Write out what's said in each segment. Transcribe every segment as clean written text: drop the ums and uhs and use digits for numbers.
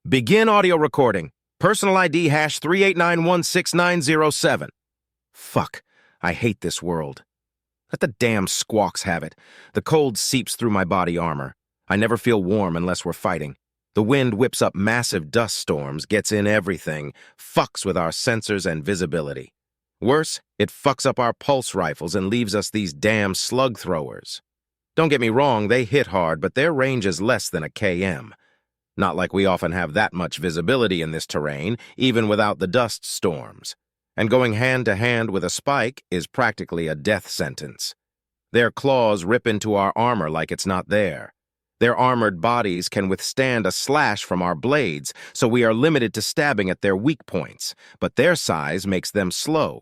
Begin audio recording. Personal ID hash 389169007. Fuck. I hate this world. Let the damn squawks have it. The cold seeps through my body armor. I never feel warm unless we're fighting. The wind whips up massive dust storms, gets in everything, fucks with our sensors and visibility. Worse, it fucks up our pulse rifles and leaves us these damn slug throwers. Don't get me wrong, they hit hard, but their range is less than a km. Not like we often have that much visibility in this terrain, even without the dust storms. And going hand-to-hand with a spike is practically a death sentence. Their claws rip into our armor like it's not there. Their armored bodies can withstand a slash from our blades, so we are limited to stabbing at their weak points, but their size makes them slow.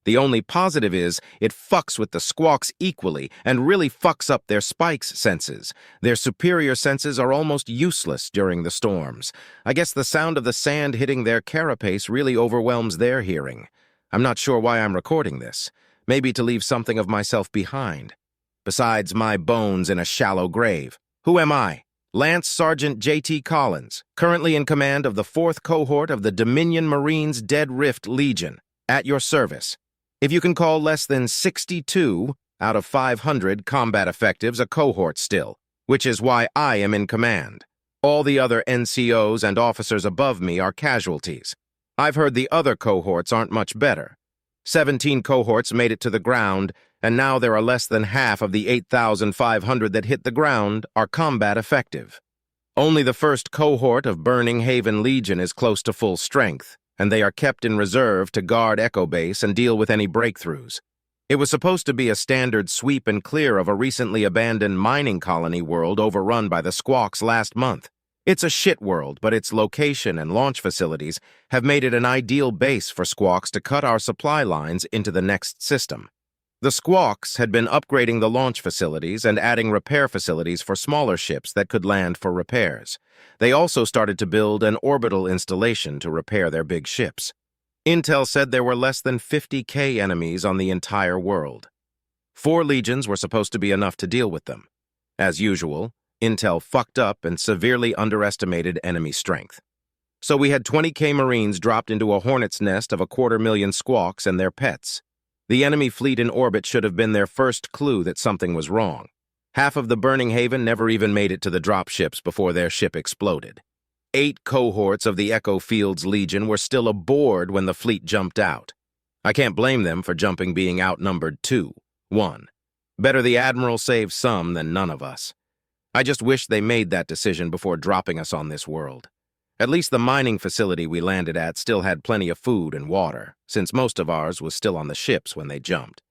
The only positive is it fucks with the squawks equally and really fucks up their spikes' senses. Their superior senses are almost useless during the storms. I guess the sound of the sand hitting their carapace really overwhelms their hearing. I'm not sure why I'm recording this. Maybe to leave something of myself behind. Besides my bones in a shallow grave. Who am I? Lance Sergeant J.T. Collins, currently in command of the 4th Cohort of the Dominion Marines Dead Rift Legion. At your service. If you can call less than 62 out of 500 combat effectives a cohort still, which is why I am in command. All the other NCOs and officers above me are casualties. I've heard the other cohorts aren't much better. 17 cohorts made it to the ground, and now there are less than half of the 8,500 that hit the ground are combat effective. Only the 1st Cohort of Burning Haven Legion is close to full strength, and they are kept in reserve to guard Echo Base and deal with any breakthroughs. It was supposed to be a standard sweep and clear of a recently abandoned mining colony world overrun by the squawks last month. It's a shit world, but its location and launch facilities have made it an ideal base for squawks to cut our supply lines into the next system. The squawks had been upgrading the launch facilities and adding repair facilities for smaller ships that could land for repairs. They also started to build an orbital installation to repair their big ships. Intel said there were less than 50,000 enemies on the entire world. 4 legions were supposed to be enough to deal with them. As usual, Intel fucked up and severely underestimated enemy strength. So we had 20,000 Marines dropped into a hornet's nest of 250,000 squawks and their pets. The enemy fleet in orbit should have been their first clue that something was wrong. Half of the Burning Haven never even made it to the dropships before their ship exploded. 8 cohorts of the Echo Fields Legion were still aboard when the fleet jumped out. I can't blame them for jumping being outnumbered 2-1. Better the Admiral save some than none of us. I just wish they made that decision before dropping us on this world. At least the mining facility we landed at still had plenty of food and water, since most of ours was still on the ships when they jumped.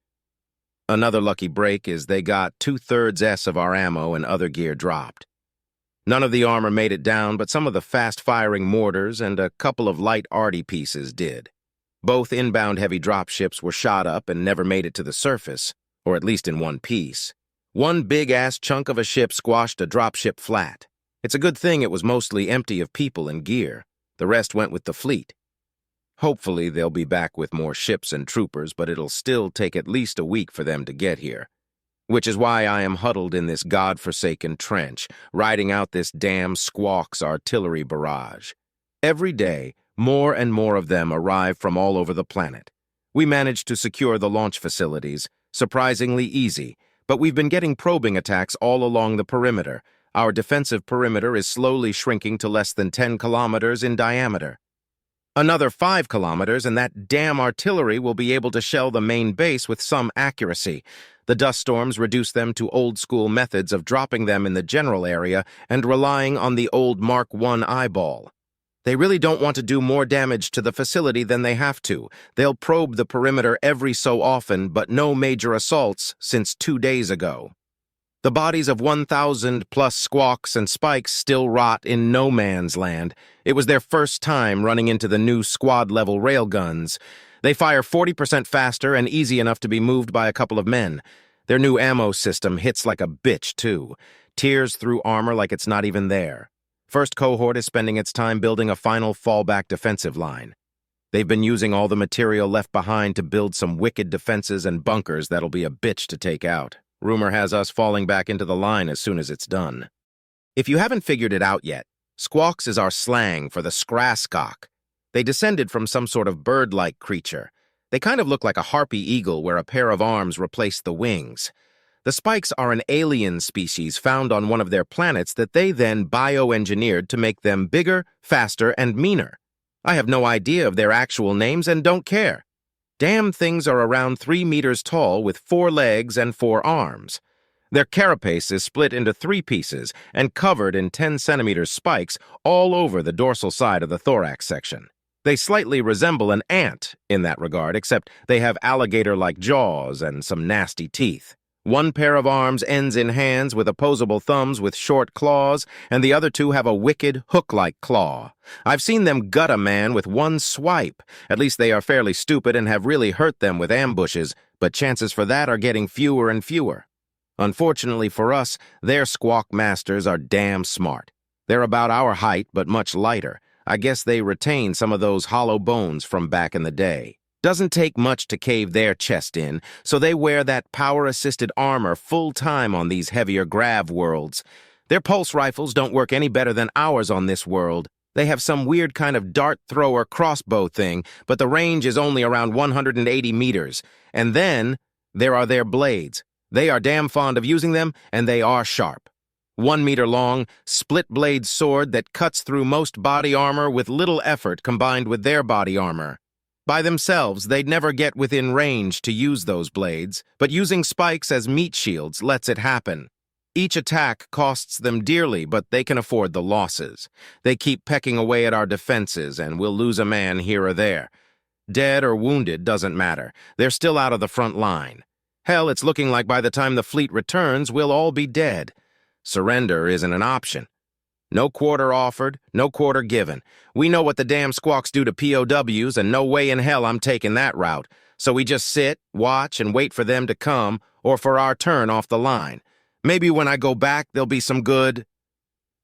Another lucky break is they got 2/3 of our ammo and other gear dropped. None of the armor made it down, but some of the fast-firing mortars and a couple of light arty pieces did. Both inbound heavy dropships were shot up and never made it to the surface, or at least in one piece. One big-ass chunk of a ship squashed a dropship flat. It's a good thing it was mostly empty of people and gear. The rest went with the fleet. Hopefully they'll be back with more ships and troopers, but it'll still take at least a week for them to get here. Which is why I am huddled in this godforsaken trench, riding out this damn squawks artillery barrage. Every day, more and more of them arrive from all over the planet. We managed to secure the launch facilities, surprisingly easy, but we've been getting probing attacks all along the perimeter. Our defensive perimeter is slowly shrinking to less than 10 kilometers in diameter. Another 5 kilometers and that damn artillery will be able to shell the main base with some accuracy. The dust storms reduce them to old-school methods of dropping them in the general area and relying on the old Mark I eyeball. They really don't want to do more damage to the facility than they have to. They'll probe the perimeter every so often, but no major assaults since 2 days ago. The bodies of 1,000+ squawks and spikes still rot in no man's land. It was their first time running into the new squad-level railguns. They fire 40% faster and easy enough to be moved by a couple of men. Their new ammo system hits like a bitch, too. Tears through armor like it's not even there. 1st Cohort is spending its time building a final fallback defensive line. They've been using all the material left behind to build some wicked defenses and bunkers that'll be a bitch to take out. Rumor has us falling back into the line as soon as it's done. If you haven't figured it out yet, Squawks is our slang for the scraskok. They descended from some sort of bird-like creature. They kind of look like a harpy eagle where a pair of arms replaced the wings. The spikes are an alien species found on one of their planets that they then bioengineered to make them bigger, faster, and meaner. I have no idea of their actual names and don't care. Damn things are around 3 meters tall with 4 legs and 4 arms. Their carapace is split into 3 pieces and covered in 10-centimeter spikes all over the dorsal side of the thorax section. They slightly resemble an ant in that regard, except they have alligator-like jaws and some nasty teeth. One pair of arms ends in hands with opposable thumbs with short claws, and the other 2 have a wicked, hook-like claw. I've seen them gut a man with one swipe. At least they are fairly stupid and have really hurt them with ambushes, but chances for that are getting fewer and fewer. Unfortunately for us, their squawk masters are damn smart. They're about our height, but much lighter. I guess they retain some of those hollow bones from back in the day. Doesn't take much to cave their chest in, so they wear that power-assisted armor full-time on these heavier grav worlds. Their pulse rifles don't work any better than ours on this world. They have some weird kind of dart-thrower crossbow thing, but the range is only around 180 meters. And then, there are their blades. They are damn fond of using them, and they are sharp. 1 meter long, split-blade sword that cuts through most body armor with little effort combined with their body armor. By themselves, they'd never get within range to use those blades, but using spikes as meat shields lets it happen. Each attack costs them dearly, but they can afford the losses. They keep pecking away at our defenses, and we'll lose a man here or there. Dead or wounded doesn't matter. They're still out of the front line. Hell, it's looking like by the time the fleet returns, we'll all be dead. Surrender isn't an option. No quarter offered, no quarter given. We know what the damn squawks do to POWs, and no way in hell I'm taking that route. So we just sit, watch, and wait for them to come, or for our turn off the line. Maybe when I go back, there'll be some good...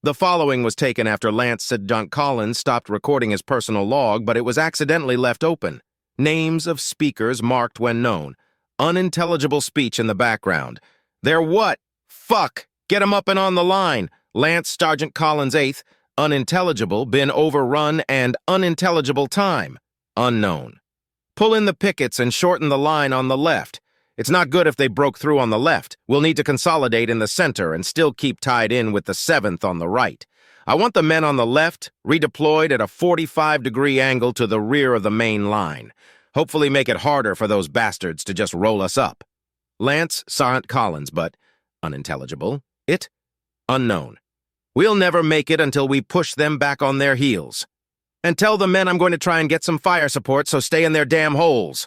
The following was taken after Lance Sergeant Collins stopped recording his personal log, but it was accidentally left open. Names of speakers marked when known. Unintelligible speech in the background. They're what? Fuck! Get 'em up and on the line! Lance Sergeant Collins 8th, unintelligible, been overrun, and unintelligible time, unknown. Pull in the pickets and shorten the line on the left. It's not good if they broke through on the left. We'll need to consolidate in the center and still keep tied in with the 7th on the right. I want the men on the left redeployed at a 45-degree angle to the rear of the main line. Hopefully make it harder for those bastards to just roll us up. Lance Sergeant Collins, but unintelligible. It? Unknown. We'll never make it until we push them back on their heels. And tell the men I'm going to try and get some fire support, so stay in their damn holes.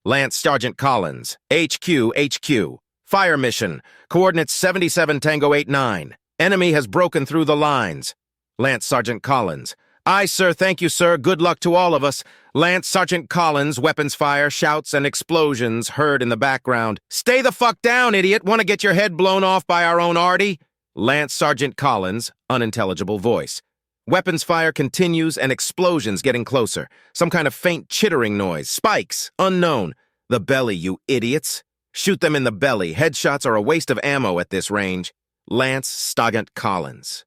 Lance Sergeant Collins, HQ. Fire mission. Coordinates 77 Tango 89. Enemy has broken through the lines. Lance Sergeant Collins. Aye, sir, thank you, sir. Good luck to all of us. Lance Sergeant Collins, weapons fire, shouts, and explosions heard in the background. Stay the fuck down, idiot. Want to get your head blown off by our own Artie? Lance Sergeant Collins, unintelligible voice. Weapons fire continues and explosions getting closer. Some kind of faint chittering noise. Spikes, unknown. The belly, you idiots. Shoot them in the belly. Headshots are a waste of ammo at this range. Lance Sergeant Collins.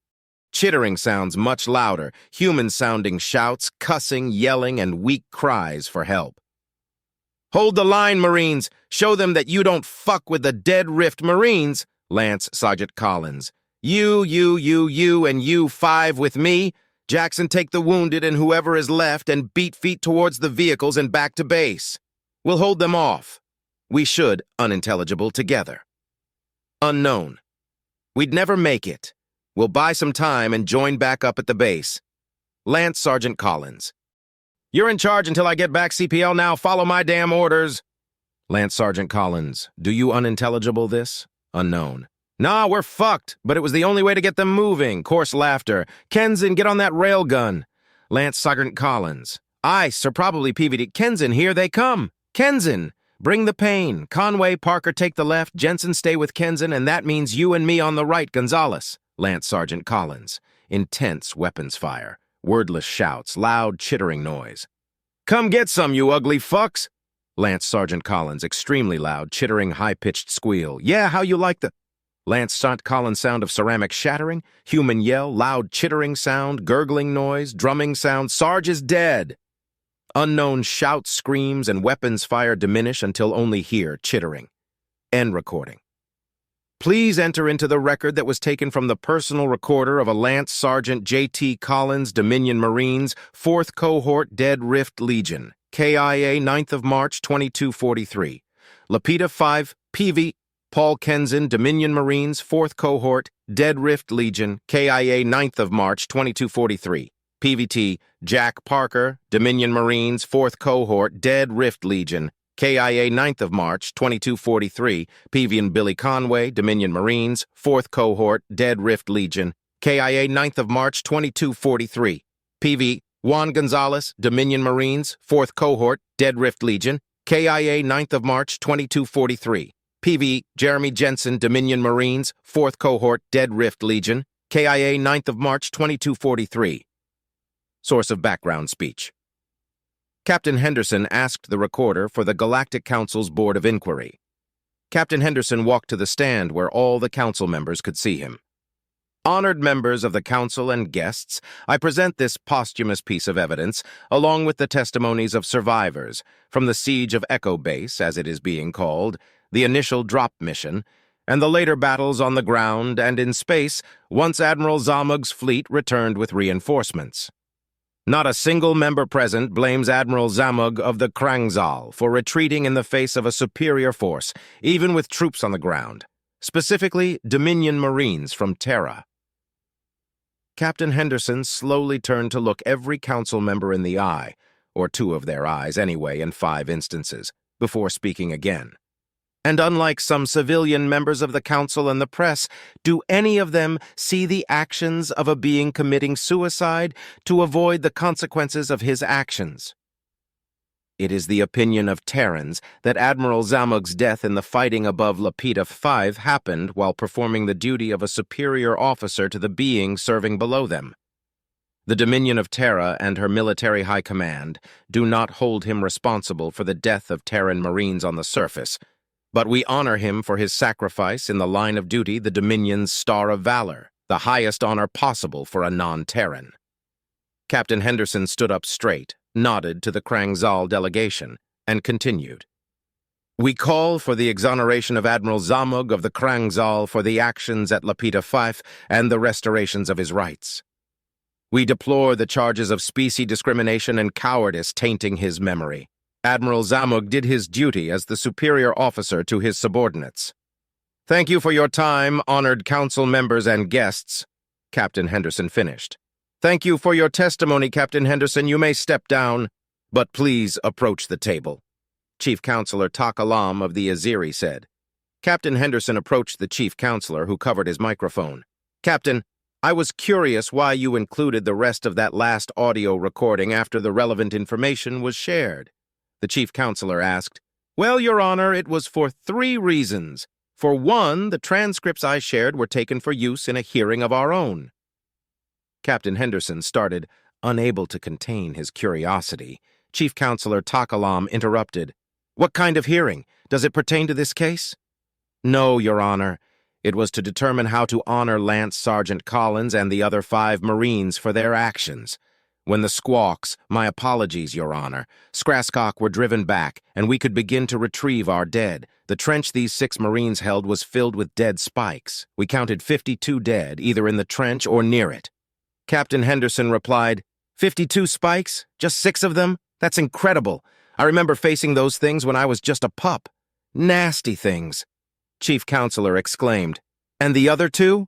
Chittering sounds much louder, human-sounding shouts, cussing, yelling, and weak cries for help. Hold the line, Marines. Show them that you don't fuck with the Dead Rift Marines. Lance Sergeant Collins. You, and you 5 with me. Jackson, take the wounded and whoever is left and beat feet towards the vehicles and back to base. We'll hold them off. We should, unintelligible, together. Unknown. We'd never make it. We'll buy some time and join back up at the base. Lance Sergeant Collins. You're in charge until I get back, CPL. Now follow my damn orders. Lance Sergeant Collins. Do you unintelligible this? Unknown. Nah, we're fucked, but it was the only way to get them moving. Coarse laughter. Kenzen, get on that railgun. Lance Sergeant Collins. Aye, sir, probably PVD. Kenzen, here they come. Kenzen, bring the pain. Conway, Parker, take the left. Jensen, stay with Kenzen, and that means you and me on the right, Gonzalez. Lance Sergeant Collins. Intense weapons fire. Wordless shouts. Loud, chittering noise. Come get some, you ugly fucks. Lance Sergeant Collins. Extremely loud, chittering, high-pitched squeal. Yeah, how you like the... Lance St. Collins sound of ceramic shattering, human yell, loud chittering sound, gurgling noise, drumming sound, Sarge is dead! Unknown shouts, screams, and weapons fire diminish until only hear chittering. End recording. Please enter into the record that was taken from the personal recorder of a Lance Sergeant J.T. Collins, Dominion Marines, 4th Cohort, Dead Rift Legion, KIA, 9th of March, 2243. Lapita 5, PV, Paul Kenson, Dominion Marines, 4th Cohort, Dead Rift Legion, KIA, 9th of March, 2243. PVT, Jack Parker, Dominion Marines, 4th Cohort, Dead Rift Legion, KIA 9th of March, 2243, PV and Billy Conway, Dominion Marines, 4th Cohort, Dead Rift Legion, KIA 9th of March, 2243, PV Juan Gonzalez, Dominion Marines, 4th Cohort, Dead Rift Legion, KIA 9th of March, 2243, PV Jeremy Jensen, Dominion Marines, 4th Cohort, Dead Rift Legion, KIA 9th of March, 2243. Source of background speech. Captain Henderson asked the recorder for the Galactic Council's Board of Inquiry. Captain Henderson walked to the stand where all the council members could see him. Honored members of the council and guests, I present this posthumous piece of evidence, along with the testimonies of survivors from the Siege of Echo Base, as it is being called, the initial drop mission, and the later battles on the ground and in space once Admiral Zamug's fleet returned with reinforcements. Not a single member present blames Admiral Zamug of the Krangzal for retreating in the face of a superior force, even with troops on the ground, specifically Dominion Marines from Terra. Captain Henderson slowly turned to look every council member in the eye, or two of their eyes anyway in 5 instances, before speaking again. And unlike some civilian members of the council and the press, do any of them see the actions of a being committing suicide to avoid the consequences of his actions? It is the opinion of Terrans that Admiral Zamug's death in the fighting above Lapita 5 happened while performing the duty of a superior officer to the being serving below them. The Dominion of Terra and her military high command do not hold him responsible for the death of Terran Marines on the surface, but we honor him for his sacrifice in the line of duty, the Dominion's Star of Valor, the highest honor possible for a non-Terran. Captain Henderson stood up straight, nodded to the Krangzal delegation, and continued. We call for the exoneration of Admiral Zamug of the Krangzal for the actions at Lapita 5 and the restorations of his rights. We deplore the charges of species discrimination and cowardice tainting his memory. Admiral Zamug did his duty as the superior officer to his subordinates. Thank you for your time, honored council members and guests, Captain Henderson finished. Thank you for your testimony, Captain Henderson. You may step down, but please approach the table, Chief Counselor Takalam of the Aziri said. Captain Henderson approached the chief counselor, who covered his microphone. Captain, I was curious why you included the rest of that last audio recording after the relevant information was shared. The chief counselor asked. Well, Your Honor, it was for 3 reasons. For one, the transcripts I shared were taken for use in a hearing of our own. Captain Henderson started, unable to contain his curiosity. Chief Counselor Takalam interrupted. What kind of hearing? Does it pertain to this case? No, Your Honor. It was to determine how to honor Lance Sergeant Collins and the other 5 Marines for their actions. When the squawks, my apologies, Your Honor, Skrascock were driven back, and we could begin to retrieve our dead. The trench these 6 Marines held was filled with dead spikes. We counted 52 dead, either in the trench or near it. Captain Henderson replied, 52 spikes? Just 6 of them? That's incredible. I remember facing those things when I was just a pup. Nasty things. Chief Counselor exclaimed. And the other 2?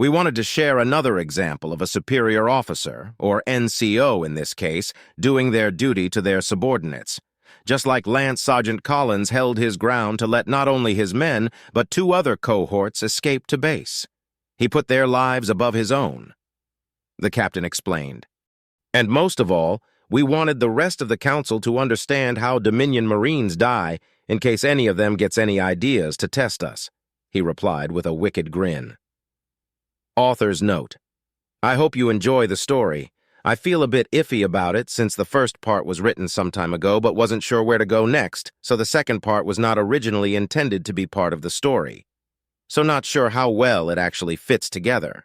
We wanted to share another example of a superior officer, or NCO in this case, doing their duty to their subordinates. Just like Lance Sergeant Collins held his ground to let not only his men, but 2 other cohorts escape to base. He put their lives above his own. The captain explained. And most of all, we wanted the rest of the council to understand how Dominion Marines die, in case any of them gets any ideas to test us, he replied with a wicked grin. Author's note. I hope you enjoy the story. I feel a bit iffy about it since the first part was written some time ago but wasn't sure where to go next, so the second part was not originally intended to be part of the story. so not sure how well it actually fits together.